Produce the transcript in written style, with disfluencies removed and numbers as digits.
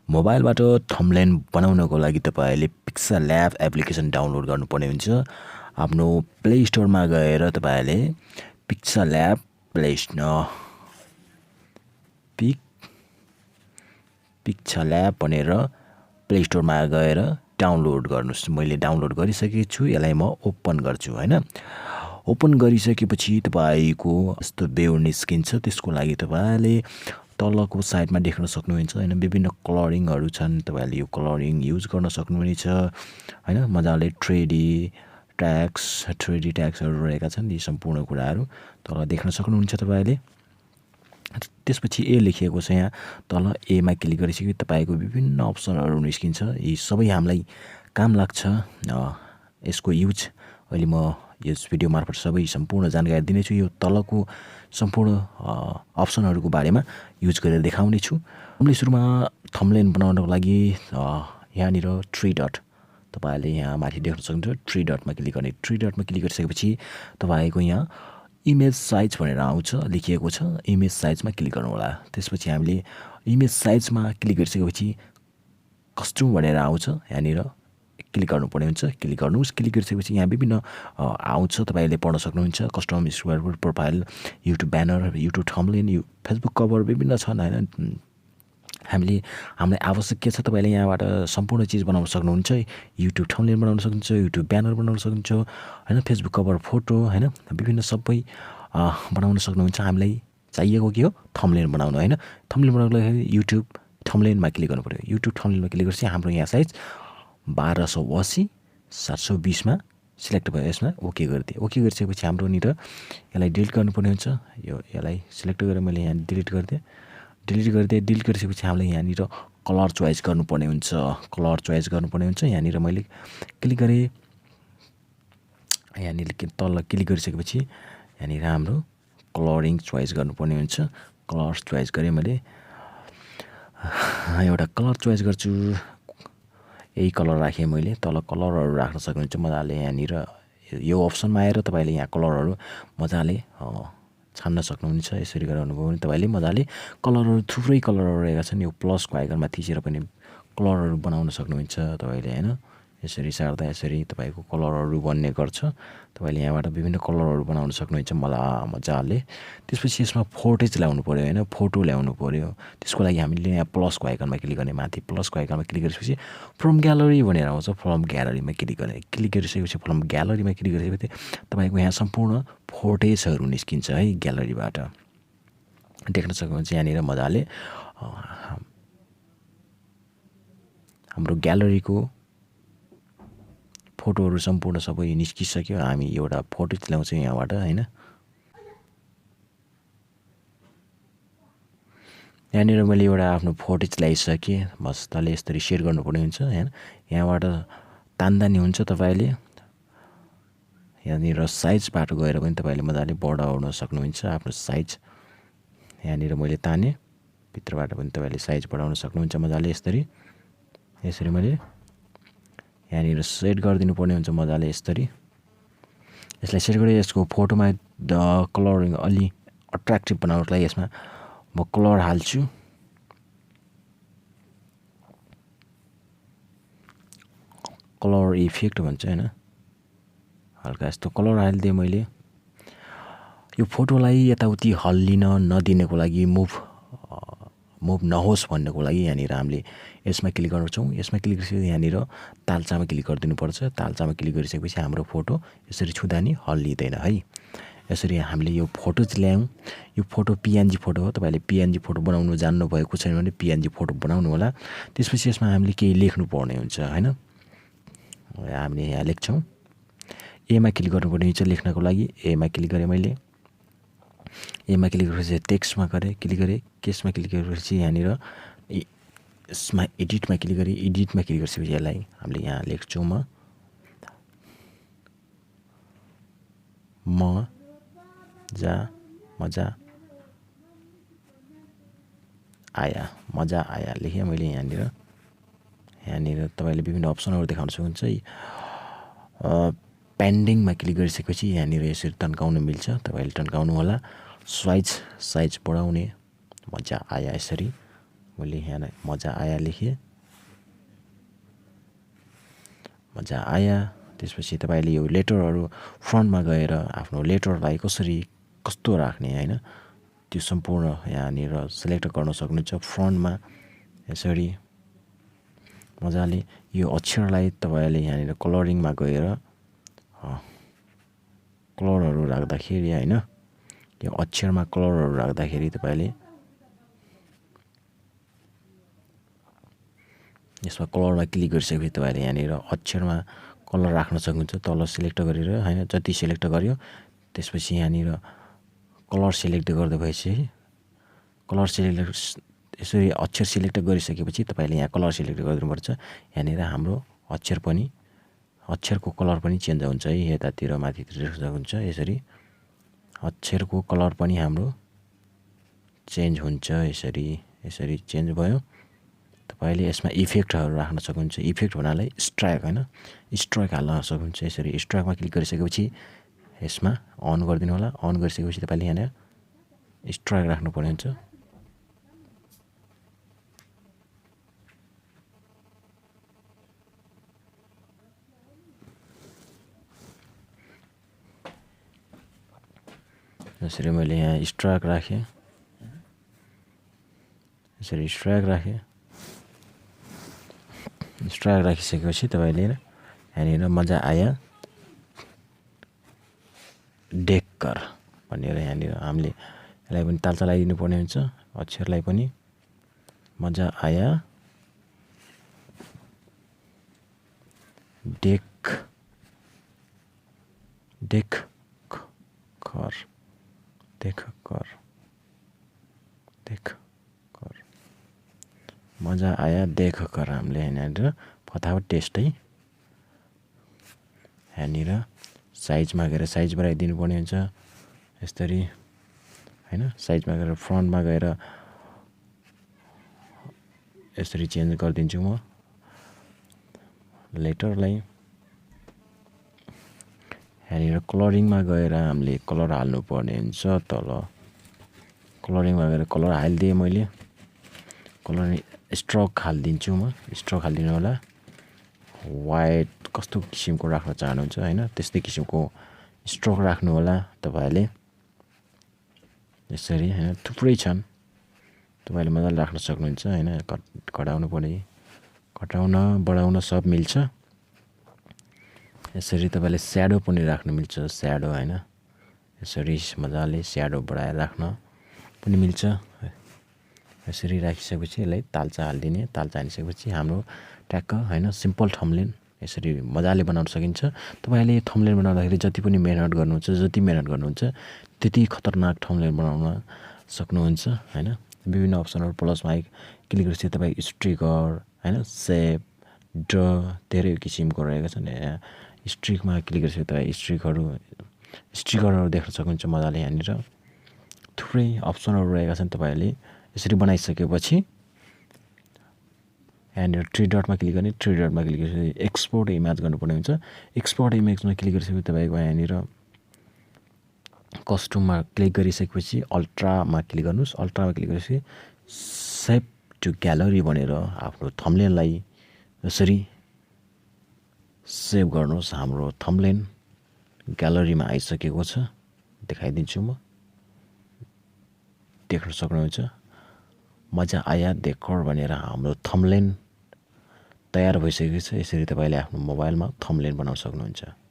मोबाइलबाट थम्बनेल बनाउनको लागि तपाईले पिक्सल ल्याब एप्लिकेसन डाउनलोड गर्नुपर्ने हुन्छ। आफ्नो प्ले स्टोरमा गएर तपाईले पिक्सल ल्याब पिक्सल ल्याब भनेर प्ले स्टोरमा गएर डाउनलोड गर्नुस्। मैले डाउनलोड गरिसकेको छु, यसलाई म ओपन गर्छु हैन। ओपन गरिसकेपछि तपाईको यस्तो बेउ निस्किन्छ। त्यसको लागि तपाईले तलको साइडमा देख्न सक्नुहुन्छ हैन, विभिन्न कलरिङहरु छन्। तपाईले यो कलरिङ युज गर्न सक्नुहुनेछ हैन। मजाले 3D ट्याग्सहरु रहेका छन्। यी सम्पूर्ण कुराहरु तल देख्न सक्नुहुन्छ तपाईले। त्यसपछि ए लेखिएको छ यहाँ तल। ए मा क्लिक गरिसकेपछि तपाईको विभिन्न अप्सनहरु निस्किन्छ। यी सबै हामीलाई काम लाग्छ। यसको युज अहिले म यस भिडियो मार्फत सबै सम्पूर्ण जानकारी दिनेछु। यो तलको सम्पूर्ण अप्सनहरुको बारेमा युज गरेर देखाउने छु। हामीले सुरुमा थम्बनेल बनाउनको लागि यहाँनिर 3 डट तपाईले यहाँ माथि देख्न सक्नुहुन्छ। 3 डटमा क्लिक गर्ने। 3 डटमा क्लिक गरिसकेपछि तपाईको यहाँ इमेज साइज भनेर आउँछ, लेखिएको छ। इमेज साइजमा क्लिक गर्नु होला। त्यसपछि हामीले इमेज साइजमा क्लिक गरिसकेपछि कस्टम भनेर आउँछ, यहाँनिर क्लिक गर्नुपर्ने हुन्छ। क्लिक गर्नुस्। क्लिक गरिसकेपछि यहाँ विभिन्न आउँछ, तपाईले पढ्न सक्नुहुन्छ। Custom square profile, YouTube banner, YouTube thumbnail, Facebook cover विभिन्न छन् हैन। हामीलाई आवश्यक के छ तपाईले यहाँबाट सम्पूर्ण चीज बनाउन सक्नुहुन्छ। युट्युब थम्बनेल बनाउन सक्नुहुन्छ, युट्युब ब्यानर बनाउन सक्नुहुन्छ हैन, फेसबुक कभर फोटो हैन, विभिन्न सबै बनाउन सक्नुहुन्छ। हामीलाई चाहिएको के हो? थम्बनेल बनाउन हैन। थम्बनेल बनाउनको लागि युट्युब थम्बनेलमा क्लिक गर्नु पर्यो। युट्युब थम्बनेलमा क्लिक गरेपछि हाम्रो यहाँ साइज 1280 720 मा सिलेक्ट भयो। यसमा ओके गरिदिए। ओके गरिसकेपछि हाम्रो नि त यसलाई डिलिट गर्नुपर्ने हुन्छ। यसलाई सिलेक्ट गरेर मैले यहाँ डिलिट गरिदिए। डिलिट गरिसकेपछि हामीले यहाँनिर कलर चोइस गर्नुपर्ने हुन्छ। यहाँनिर मैले क्लिक गरे। यहाँनिर तल क्लिक गरिसकेपछि यहाँनिर हाम्रो कलरिङ चोइस गर्नुपर्ने हुन्छ। कलर चोइस गरे। मैले एउटा कलर चोइस गर्छु। यही कलर राखेँ मैले। तल कलरहरु राख्न सक्नुहुन्छ मजाले। यहाँनिर यो अप्सनमा आएर तपाईले यहाँ कलरहरु मजाले छान्न सक्नुहुन्छ। यसरी गरेर अनुभव भने तपाईले मजाले कलरहरु, थुप्रै कलरहरु रहेका छन्। यो प्लसको आइकनमा थिचेर पनि कलरहरु बनाउन सक्नुहुन्छ तपाईले हैन। यसरी सार्दा यसरी तपाईको कलरहरु बन्ने गर्छ। तपाईले यहाँबाट विभिन्न कलरहरु बनाउन सक्नुहुन्छ मजाले। त्यसपछि यसमा फोटोज ल्याउनु पर्यो हैन, फोटो ल्याउनु पर्यो। त्यसको लागि हामीले यहाँ प्लसको आइकनमा क्लिक गर्ने। माथि प्लसको आइकनमा क्लिक गरेपछि फ्रम ग्यालरी भनेर आउँछ। फ्रम ग्यालरीमा क्लिक गर्ने। क्लिक गरिसकेपछि फ्रम ग्यालरीमा क्लिक गरिसकेपछि तपाईको यहाँ सम्पूर्ण फोटोजहरु निस्किन्छ है ग्यालरीबाट। देख्न सक्नुहुन्छ यहाँनिर मजाले हाम्रो ग्यालरीको फोटोहरु सम्पूर्ण सबै निस्किसक्यो। हामी एउटा फोटो ल्याउँछौँ यहाँबाट हैन। यहाँनिर मैले एउटा आफ्नो फोटो ल्याइसके। मस्तले यसरी शेयर गर्नुपर्ने हुन्छ हैन। यहाँबाट तान्दा नि हुन्छ तपाईले। यहाँनिर साइजबाट गएर पनि तपाईले मजाले बढाउन सक्नुहुन्छ आफ्नो साइज। यहाँनिर मैले ताने। भित्रबाट पनि तपाईले साइज बढाउन सक्नुहुन्छ मजाले यसरी मैले यहाँनिर सेट गरिदिनु पर्ने हुन्छ मजाले यसरी। यसलाई सेट गरे यसको फोटोमा कलरिङ अलि अट्र्याक्टिभ बनाउनको लागि यसमा म कलर हाल्छु। कलर इफेक्ट भन्छ हैन। हल्का यस्तो कलर हालिदिए मैले। यो फोटोलाई यताउति हल्लिन नदिनको लागि, मुभ नहोस् भन्नको लागि यहाँनिर हामीले यसमा क्लिक गर्छौं। यसमा क्लिक गरिसकेपछि यहाँनिर तालचामा क्लिक गरिदिनु पर्छ। तालचामा क्लिक गरिसकेपछि हाम्रो फोटो यसरी छुँदा नि हल्लिदैन है। यसरी हामीले यो फोटो ल्यायौं। यो फोटो पीएनजी फोटो हो। तपाईले पीएनजी फोटो बनाउन जान्नु भएको छैन भने पीएनजी फोटो बनाउनु होला। त्यसपछि यसमा हामीले केही लेख्नु पर्ने हुन्छ हैन। हामीले यहाँ लेख्छौं। ए मा क्लिक गर्नुपर्ने हुन्छ लेख्नको लागि। ए मा क्लिक गरे मैले। एमा क्लिक गरेपछि टेक्स्टमा क्लिक गरे। केसमा क्लिक गरेपछि यहाँनिर यसमा एडिटमा क्लिक गरे। एडिटमा क्लिक गरेपछि यसलाई हामीले यहाँ लेख्छौं मजा आया लेखेँ मैले यहाँनिर तपाईले विभिन्न अप्सनहरु देखाउन सक्नुहुन्छ। पेन्डिङमा क्लिक गरिसकेपछि यहाँनिर यसरी तन्काउन मिल्छ। तपाईले तन्काउनु होला। साइज बढाउने। मजा आया यसरी मैले यहाँ मजा आया लेखेँ, मजा आया। त्यसपछि तपाईँले यो लेटरहरू फ्रन्टमा गएर आफ्नो लेटरलाई कस्तो राख्ने होइन त्यो सम्पूर्ण यहाँनिर सिलेक्ट गर्न सक्नुहुन्छ। फ्रन्टमा यसरी मजाले यो अक्षरलाई तपाईँले यहाँनिर कलरिङमा गएर कलरहरू राख्दाखेरि होइन, यो अक्षरमा कलरहरू राख्दाखेरि तपाईँले यसमा कलरमा क्लिक गरिसकेपछि तपाईँले यहाँनिर अक्षरमा कलर राख्न सक्नुहुन्छ। तल सिलेक्ट गरेर होइन, जति सिलेक्ट गर्यो त्यसपछि यहाँनिर कलर सिलेक्ट गर्दा भएपछि कलर सिलेक्ट यसरी अक्षर सिलेक्ट गरिसकेपछि तपाईँले यहाँ कलर सिलेक्ट गरिदिनुपर्छ। यहाँनिर हाम्रो अक्षरको कलर पनि चेन्ज हुन्छ है, यतातिर माथितिर देख्न सक्नुहुन्छ। यसरी अक्षरको कलर पनि हाम्रो चेन्ज हुन्छ। यसरी चेन्ज भयो। तपाईँले यसमा इफेक्टहरू राख्न सक्नुहुन्छ। इफेक्ट भन्नाले स्ट्राइक होइन, स्ट्राइक हाल्न सक्नुहुन्छ। यसरी स्ट्राइकमा क्लिक गरिसकेपछि यसमा अन गरिदिनु होला। अन गरिसकेपछि तपाईँले यहाँ स्ट्राइक राख्नुपर्ने हुन्छ। यसरी मैले यहाँ स्ट्राइक राखेँ, यसरी स्ट्राइक राखेँ। स्ट्राइक राखिसकेपछि तपाईँले यहाँनिर मजा आया देखकर भनेर यहाँनिर हामीले यसलाई पनि ताल चलाइदिनु पर्ने हुन्छ। अक्षरलाई पनि मजा आया देखकर मजा आया देखकर हामीले यहाँनिर फटाफट टेस्ट है। यहाँनिर साइजमा गएर साइज बढाइदिनु पर्ने हुन्छ यसरी होइन। साइजमा गएर फ्रन्टमा गएर यसरी चेन्ज गरिदिन्छु म लेटरलाई। यहाँनिर कलरिङमा गएर हामीले कलर हाल्नु पर्ने हुन्छ। तल कलरिङमा गएर कलर हालिदिएँ मैले। कलर स्ट्रोक हालिदिन्छु म, स्ट्रोक हालिदिनु होला। वाइट कस्तो किसिमको राख्न चाहनुहुन्छ होइन, त्यस्तै किसिमको स्ट्रोक राख्नु होला तपाईँहरूले। यसरी होइन थुप्रै छन्, तपाईँले मजाले राख्न सक्नुहुन्छ होइन। घटाउनु पर्ने, घटाउन बढाउन सब मिल्छ। यसरी तपाईँले स्याडो पनि राख्नु मिल्छ, स्याडो होइन। यसरी मजाले स्याडो बढाएर राख्न पनि मिल्छ। यसरी राखिसकेपछि यसलाई तालचा हालिदिने। तालचा हालिसकेपछि हाम्रो ट्याक्क होइन सिम्पल थम्बनेल यसरी मजाले बनाउन सकिन्छ। तपाईँले थम्बनेल बनाउँदाखेरि जति पनि मेहनत गर्नुहुन्छ त्यति खतरनाक थम्बनेल बनाउन सक्नुहुन्छ होइन। विभिन्न अप्सनहरू प्लसमा क्लिक गरेपछि तपाईँ स्ट्रिकर होइन, सेप, ड्र धेरै किसिमको रहेका छन्। यहाँ स्ट्रिकमा क्लिक गरेपछि तपाईँ स्ट्रिकरहरू देख्न सक्नुहुन्छ मजाले। यहाँनिर थुप्रै अप्सनहरू रहेका छन्। तपाईँहरूले यसरी बनाइसकेपछि यहाँनिर थ्री डटमा क्लिक गर्ने। थ्री डटमा क्लिक गरेपछि एक्सपोर्ट इमेज गर्नुपर्ने हुन्छ। एक्सपोर्ट इमेजमा क्लिक गरिसकेपछि तपाईँको यहाँनिर कस्टममा क्लिक गरिसकेपछि अल्ट्रामा क्लिक गर्नुहोस्। अल्ट्रामा क्लिक गरेपछि सेभ टु ग्यालरी भनेर आफ्नो थम्बनेललाई यसरी सेभ गर्नुहोस्। हाम्रो थम्बनेल ग्यालरीमा आइसकेको छ, देखाइदिन्छु म, देख्न सक्नुहुन्छ। मजा आया देखकर भनेर हाम्रो थम्बनेल तयार भइसकेको छ। यसरी तपाईँले आफ्नो मोबाइलमा थम्बनेल बनाउन सक्नुहुन्छ।